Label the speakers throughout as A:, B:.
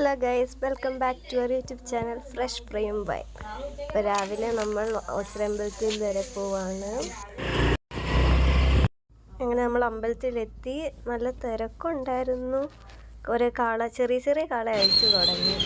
A: Hello guys, welcome back to our YouTube channel fresh frame by. ഇപ്പോൾ രാവിലെ നമ്മൾ ഓച്ചിറമ്പലത്തിൽ വരെ പോവാണ്. അങ്ങനെ നമ്മൾ അമ്പലത്തിലെത്തി. നല്ല തിരക്കുണ്ടായിരുന്നു. കുറേ ചെറിയ ചെറിയ കാള അഴിച്ചു തുടങ്ങി.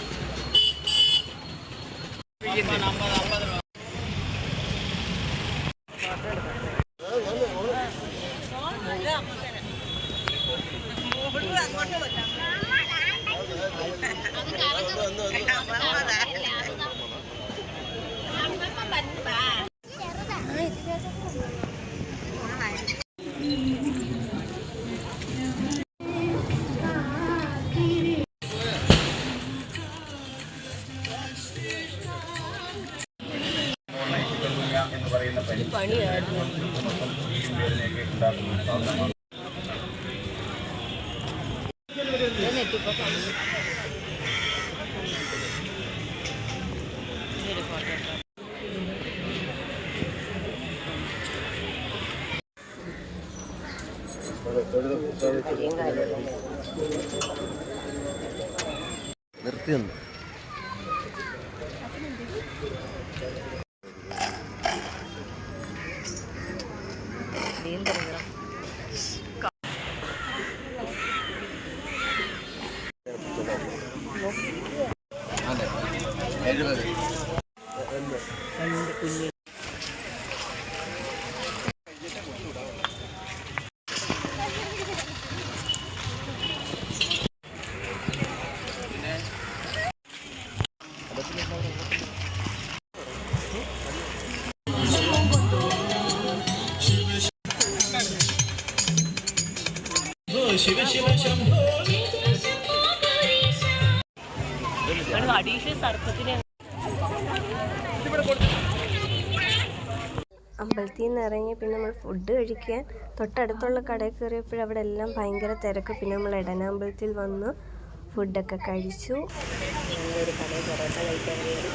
A: പണിയായിരുന്നു.
B: നിർത്തിയൊന്നു അതെ 70 ശിവ ശിവ ശംഭോ
A: അമ്പലത്തിൽ നിന്ന് ഇറങ്ങി പിന്നെ നമ്മൾ ഫുഡ് കഴിക്കാൻ തൊട്ടടുത്തുള്ള കടയിൽ കയറിയപ്പോൾ അവിടെ എല്ലാം ഭയങ്കര തിരക്ക്. പിന്നെ നമ്മൾ എടനാമ്പലത്തിൽ വന്ന് ഫുഡൊക്കെ കഴിച്ചു. ഒരു കടയിൽ പൊറോട്ട കഴിക്കാൻ കയറി.